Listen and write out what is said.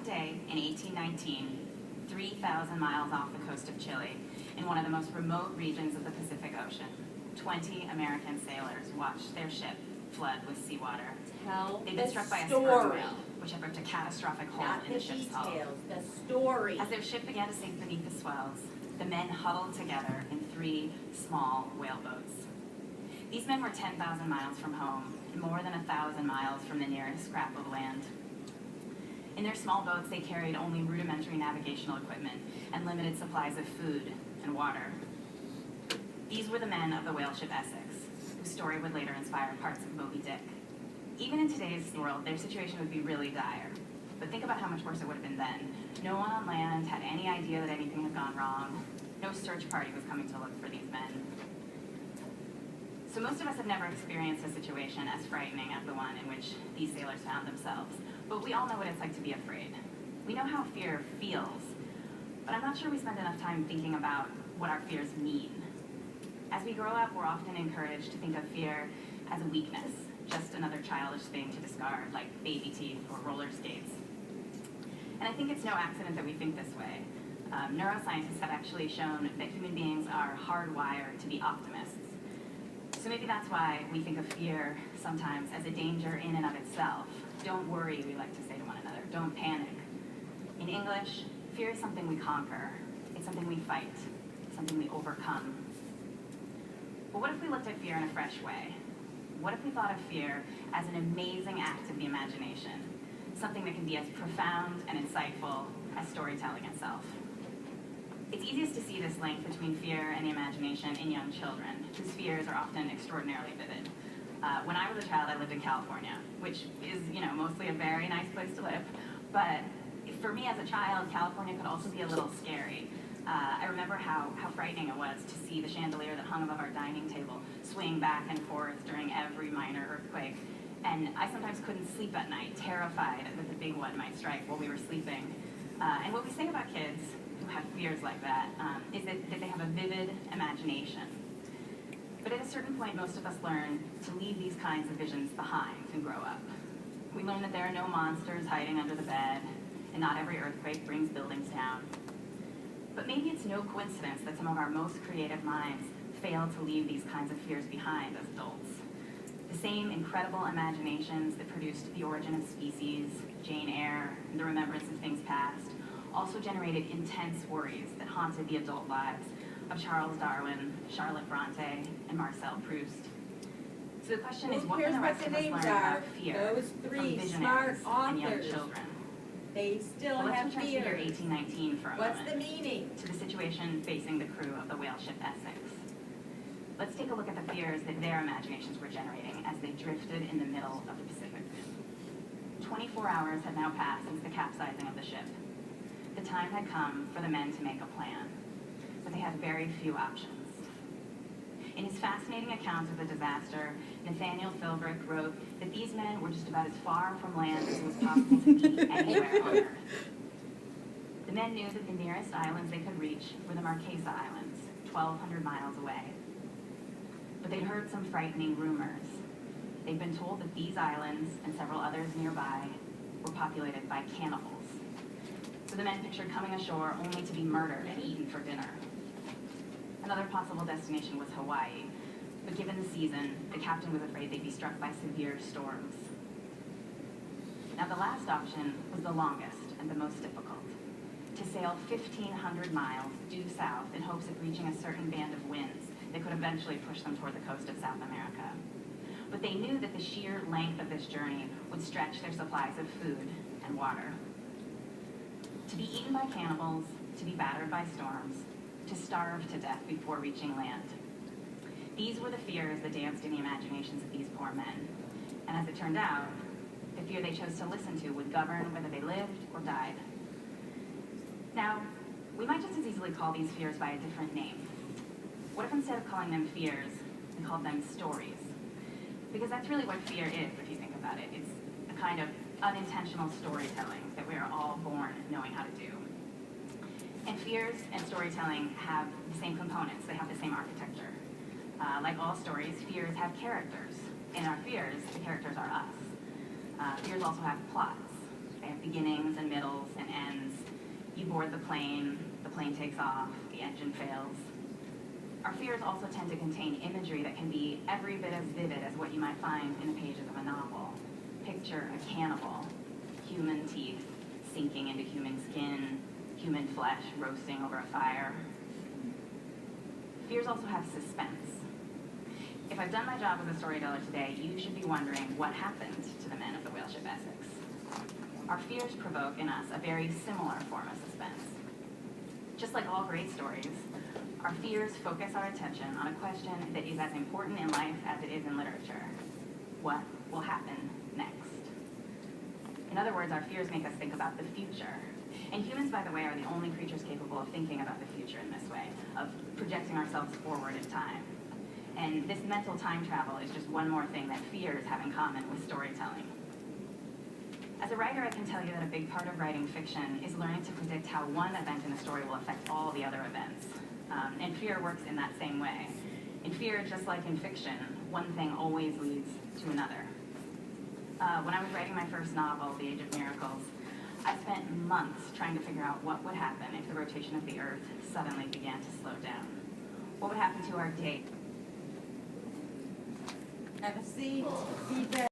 day in 1819, 3,000 miles off the coast of Chile, in one of the most remote regions of the Pacific Ocean, 20 American sailors watched their ship flood with seawater. They'd been struck by a sperm whale, which had ripped a catastrophic hole in the ship's hull. The story. As their ship began to sink beneath the swells, the men huddled together in 3 small whaleboats. These men were 10,000 miles from home and more than 1,000 miles from the nearest scrap of land. In their small boats, they carried only rudimentary navigational equipment and limited supplies of food and water. These were the men of the whale ship Essex, whose story would later inspire parts of Moby Dick. Even in today's world, their situation would be really dire. But think about how much worse it would have been then. No one on land had any idea that anything had gone wrong. No search party was coming to look for these men. So most of us have never experienced a situation as frightening as the one in which these sailors found themselves. But we all know what it's like to be afraid. We know how fear feels, but I'm not sure we spend enough time thinking about what our fears mean. As we grow up, we're often encouraged to think of fear as a weakness, just another childish thing to discard, like baby teeth or roller skates. And I think it's no accident that we think this way. Neuroscientists have actually shown that human beings are hardwired to be optimists. So maybe that's why we think of fear sometimes as a danger in and of itself. Don't worry, we like to say to one another. Don't panic. In English, fear is something we conquer. It's something we fight. It's something we overcome. But what if we looked at fear in a fresh way? What if we thought of fear as an amazing act of the imagination? Something that can be as profound and insightful as storytelling itself. It's easiest to see this link between fear and the imagination in young children, whose fears are often extraordinarily vivid. When I was a child, I lived in California, which is, mostly a very nice place to live. But for me as a child, California could also be a little scary. I remember how frightening it was to see the chandelier that hung above our dining table swing back and forth during every minor earthquake. And I sometimes couldn't sleep at night, terrified that the big one might strike while we were sleeping. And what we say about kids who have fears like that is that they have a vivid imagination. But at a certain point, most of us learn to leave these kinds of visions behind and grow up. We learn that there are no monsters hiding under the bed, and not every earthquake brings buildings down. But maybe it's no coincidence that some of our most creative minds fail to leave these kinds of fears behind as adults. The same incredible imaginations that produced The Origin of Species, Jane Eyre, and The Remembrance of Things Past also generated intense worries that haunted the adult lives of Charles Darwin, Charlotte Bronte, and Marcel Proust. So the question is, what can the rest of us learn about fear Those three from visionaries smart and young authors. children? They still Well, let's have return to the year fears. 1819 for a What's moment, the meaning? to the situation facing the crew of the whale ship Essex. Let's take a look at the fears that their imaginations were generating as they drifted in the middle of the Pacific. 24 hours had now passed since the capsizing of the ship. The time had come for the men to make a plan, but they had very few options. In his fascinating account of the disaster, Nathaniel Philbrick wrote that these men were just about as far from land as it was possible to be anywhere on Earth. The men knew that the nearest islands they could reach were the Marquesa Islands, 1,200 miles away. But they'd heard some frightening rumors. They'd been told that these islands, and several others nearby, were populated by cannibals. So the men pictured coming ashore only to be murdered and eaten for dinner. Another possible destination was Hawaii, but given the season, the captain was afraid they'd be struck by severe storms. Now the last option was the longest and the most difficult, to sail 1,500 miles due south in hopes of reaching a certain band of winds that could eventually push them toward the coast of South America. But they knew that the sheer length of this journey would stretch their supplies of food and water. To be eaten by cannibals, to be battered by storms, to starve to death before reaching land. These were the fears that danced in the imaginations of these poor men. And as it turned out, the fear they chose to listen to would govern whether they lived or died. Now, we might just as easily call these fears by a different name. What if instead of calling them fears, we called them stories? Because that's really what fear is, if you think about it. It's a kind of unintentional storytelling that we are all born knowing how to do. And fears and storytelling have the same components. They have the same architecture. Like all stories, fears have characters. In our fears, the characters are us. Fears also have plots. They have beginnings and middles and ends. You board the plane takes off, the engine fails. Our fears also tend to contain imagery that can be every bit as vivid as what you might find in the pages of a novel. Picture a cannibal, human teeth sinking into human skin, human flesh roasting over a fire. Fears also have suspense. If I've done my job as a storyteller today, you should be wondering what happened to the men of the whale ship Essex. Our fears provoke in us a very similar form of suspense. Just like all great stories, our fears focus our attention on a question that is as important in life as it is in literature. What will happen next? In other words, our fears make us think about the future. And humans, by the way, are the only creatures capable of thinking about the future in this way, of projecting ourselves forward in time. And this mental time travel is just one more thing that fears have in common with storytelling. As a writer, I can tell you that a big part of writing fiction is learning to predict how one event in a story will affect all the other events. And fear works in that same way. In fear, just like in fiction, one thing always leads to another. When I was writing my first novel, The Age of Miracles, I spent months trying to figure out what would happen if the rotation of the Earth suddenly began to slow down. What would happen to our date? Have a seat. Be there.